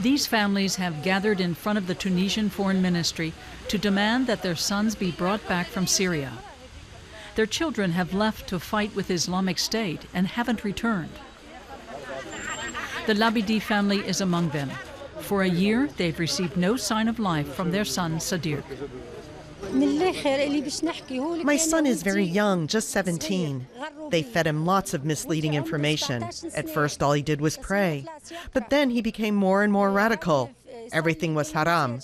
These families have gathered in front of the Tunisian Foreign Ministry to demand that their sons be brought back from Syria. Their children have left to fight with Islamic State and haven't returned. The Labidi family is among them. For a year, they've received no sign of life from their son, Sadiq. My son is very young, just 17. They fed him lots of misleading information. At first, all he did was pray. But then he became more and more radical. Everything was haram,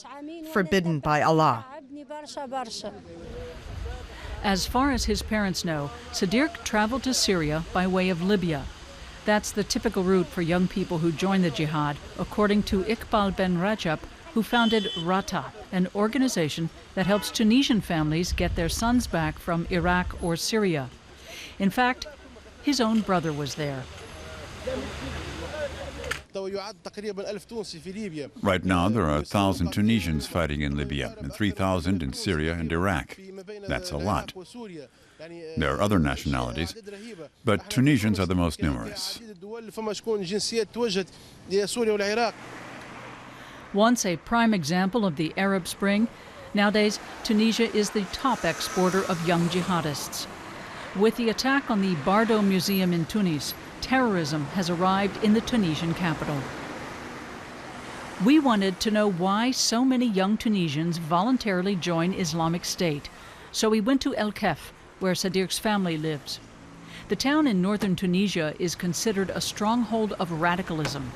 forbidden by Allah. As far as his parents know, Sadiq traveled to Syria by way of Libya. That's the typical route for young people who join the jihad, according to Iqbal Ben Rajab, who founded Rata, an organization that helps Tunisian families get their sons back from Iraq or Syria. In fact, his own brother was there. Right now, there are 1,000 Tunisians fighting in Libya and 3,000 in Syria and Iraq. That's a lot. There are other nationalities, but Tunisians are the most numerous. Once a prime example of the Arab Spring, nowadays Tunisia is the top exporter of young jihadists. With the attack on the Bardo Museum in Tunis, terrorism has arrived in the Tunisian capital. We wanted to know why so many young Tunisians voluntarily join Islamic State, so we went to El Kef, where Sadiq's family lives. The town in northern Tunisia is considered a stronghold of radicalism.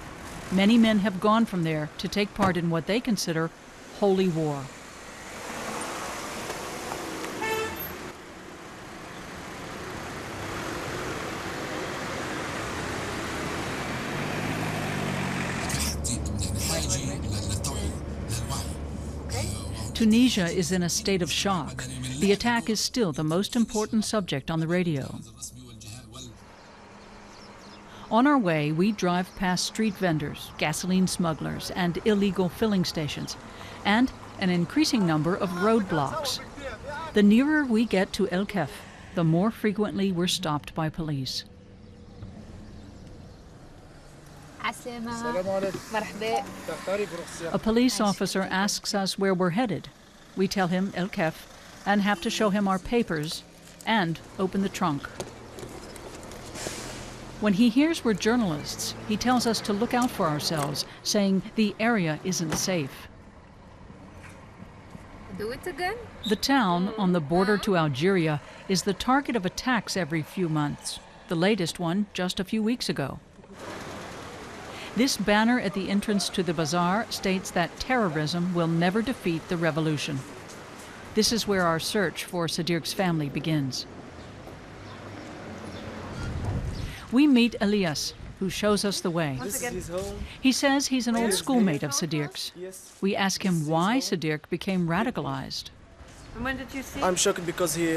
Many men have gone from there to take part in what they consider holy war. Tunisia is in a state of shock. The attack is still the most important subject on the radio. On our way, we drive past street vendors, gasoline smugglers, and illegal filling stations, and an increasing number of roadblocks. The nearer we get to El Kef, the more frequently we're stopped by police. A police officer asks us where we're headed. We tell him El Kef and have to show him our papers and open the trunk. When he hears we're journalists, he tells us to look out for ourselves, saying the area isn't safe. Do it again? The town, on the border to Algeria, is the target of attacks every few months, the latest one just a few weeks ago. This banner at the entrance to the bazaar states that terrorism will never defeat the revolution. This is where our search for Sadiq's family begins. We meet Elias, who shows us the way. He says he's an old schoolmate of Sadiq's. We ask him why Sadiq became radicalized. And when did you see? I'm shocked because he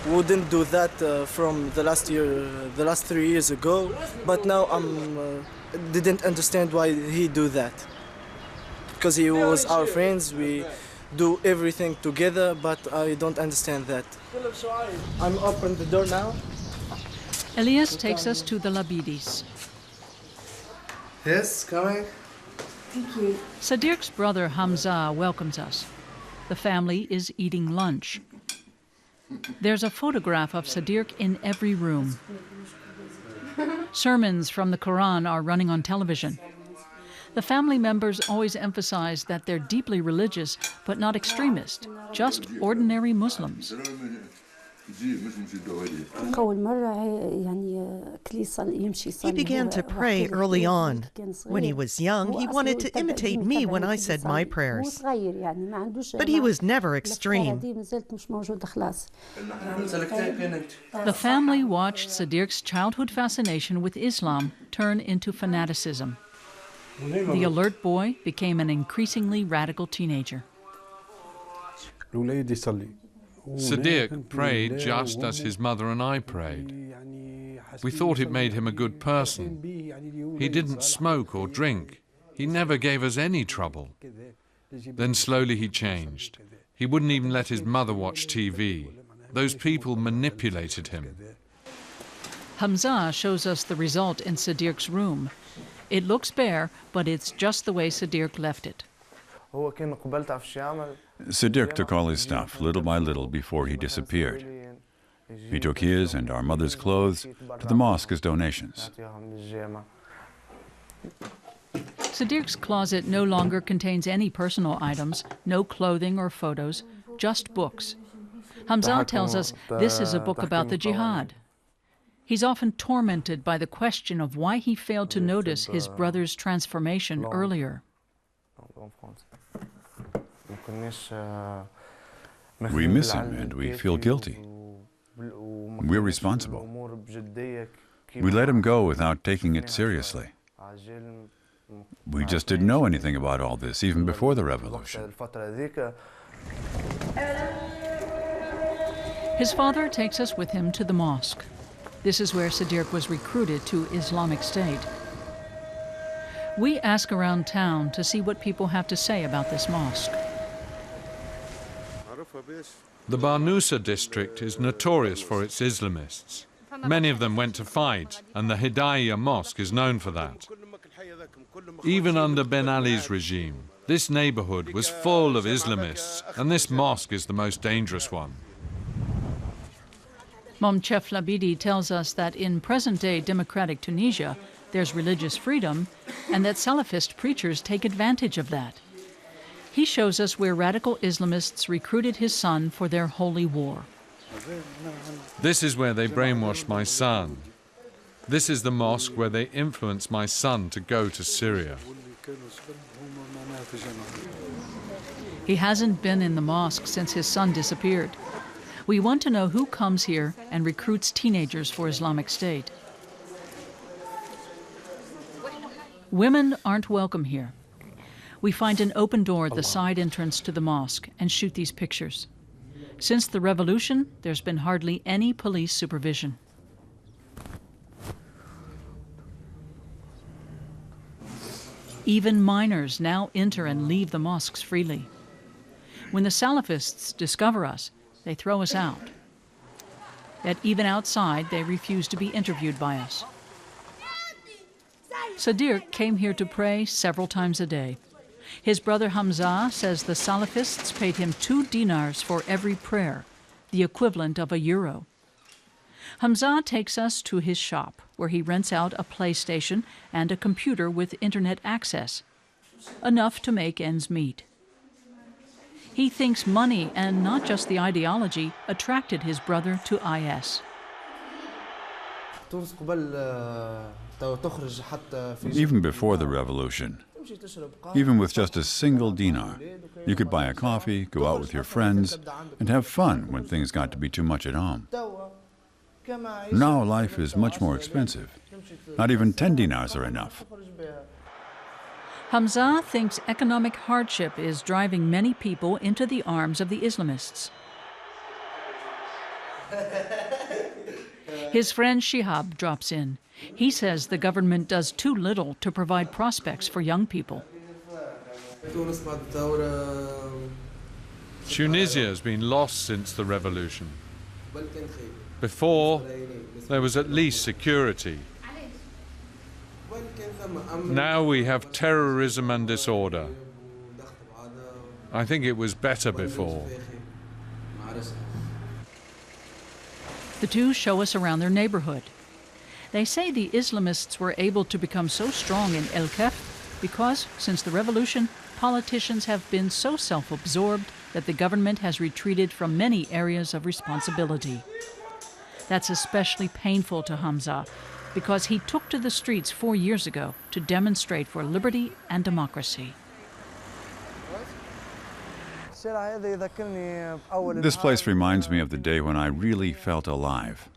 wouldn't do that from the last 3 years ago. But now didn't understand why he do that. Because he was our friends, we do everything together, but I don't understand that. I'm open the door now. Elias takes us to the Labidis. Yes, coming. Thank you. Sadiq's brother Hamza welcomes us. The family is eating lunch. There's a photograph of Sadiq in every room. Sermons from the Quran are running on television. The family members always emphasize that they're deeply religious, but not extremist, just ordinary Muslims. He began to pray early on. When he was young, he wanted to imitate me when I said my prayers. But he was never extreme. The family watched Sadiq's childhood fascination with Islam turn into fanaticism. The alert boy became an increasingly radical teenager. Sadiq prayed just as his mother and I prayed. We thought it made him a good person. He didn't smoke or drink. He never gave us any trouble. Then slowly he changed. He wouldn't even let his mother watch TV. Those people manipulated him. Hamza shows us the result in Sadiq's room. It looks bare, but it's just the way Khedir left it. Khedir took all his stuff, little by little, before he disappeared. He took his and our mother's clothes to the mosque as donations. Khedir's closet no longer contains any personal items, no clothing or photos, just books. Hamza tells us this is a book about the jihad. He's often tormented by the question of why he failed to notice his brother's transformation earlier. We miss him and we feel guilty. We're responsible. We let him go without taking it seriously. We just didn't know anything about all this even before the revolution. His father takes us with him to the mosque. This is where Khedir was recruited to Islamic State. We ask around town to see what people have to say about this mosque. The Barnusa district is notorious for its Islamists. Many of them went to fight, and the Hidayah Mosque is known for that. Even under Ben Ali's regime, this neighborhood was full of Islamists, and this mosque is the most dangerous one. Momchef Labidi tells us that in present-day democratic Tunisia, there's religious freedom, and that Salafist preachers take advantage of that. He shows us where radical Islamists recruited his son for their holy war. This is where they brainwashed my son. This is the mosque where they influenced my son to go to Syria. He hasn't been in the mosque since his son disappeared. We want to know who comes here and recruits teenagers for Islamic State. Women aren't welcome here. We find an open door at the side entrance to the mosque and shoot these pictures. Since the revolution, there's been hardly any police supervision. Even minors now enter and leave the mosques freely. When the Salafists discover us, they throw us out. Yet even outside, they refuse to be interviewed by us. Khedir came here to pray several times a day. His brother Hamza says the Salafists paid him 2 dinars for every prayer, the equivalent of €1. Hamza takes us to his shop, where he rents out a PlayStation and a computer with internet access, enough to make ends meet. He thinks money, and not just the ideology, attracted his brother to IS. Even before the revolution, even with just a single dinar, you could buy a coffee, go out with your friends, and have fun when things got to be too much at home. Now life is much more expensive. Not even 10 dinars are enough. Hamza thinks economic hardship is driving many people into the arms of the Islamists. His friend Shihab drops in. He says the government does too little to provide prospects for young people. Tunisia has been lost since the revolution. Before, there was at least security. Now we have terrorism and disorder. I think it was better before. The two show us around their neighborhood. They say the Islamists were able to become so strong in El Kef because, since the revolution, politicians have been so self-absorbed that the government has retreated from many areas of responsibility. That's especially painful to Hamza, because he took to the streets 4 years ago to demonstrate for liberty and democracy. This place reminds me of the day when I really felt alive.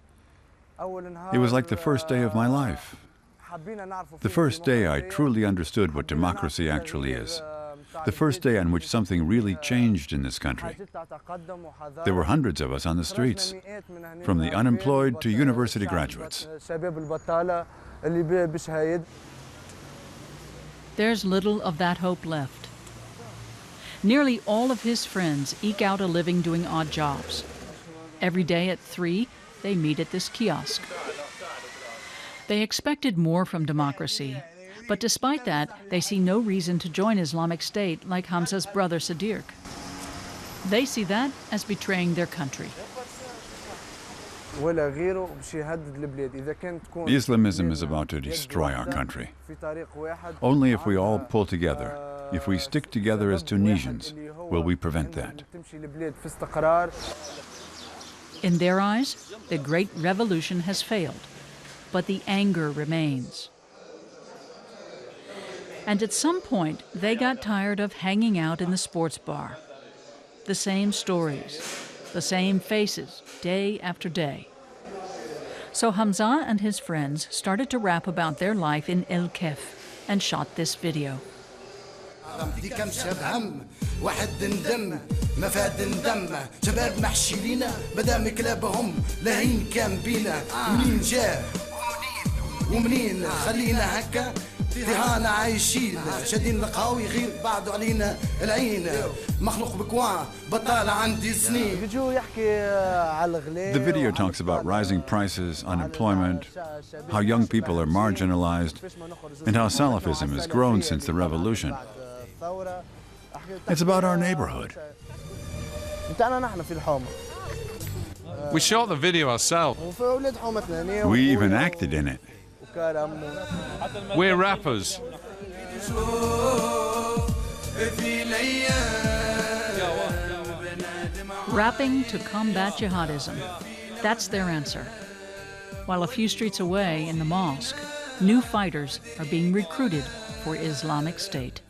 It was like the first day of my life. The first day I truly understood what democracy actually is. The first day on which something really changed in this country. There were hundreds of us on the streets, from the unemployed to university graduates. There's little of that hope left. Nearly all of his friends eke out a living doing odd jobs. Every day at 3, they meet at this kiosk. They expected more from democracy, But despite that, they see no reason to join Islamic State like Hamza's brother Khedir. They see that as betraying their country. Islamism is about to destroy our country. Only if we all pull together, if we stick together as Tunisians, will we prevent that. In their eyes, the great revolution has failed, but the anger remains. And at some point, they got tired of hanging out in the sports bar. The same stories, the same faces, day after day. So Hamza and his friends started to rap about their life in El Kef and shot this video. The video talks about rising prices, unemployment, how young people are marginalized, and how Salafism has grown since the revolution. It's about our neighborhood. We shot the video ourselves. We even acted in it. We're rappers. Rapping to combat jihadism. That's their answer. While a few streets away in the mosque, new fighters are being recruited for Islamic State.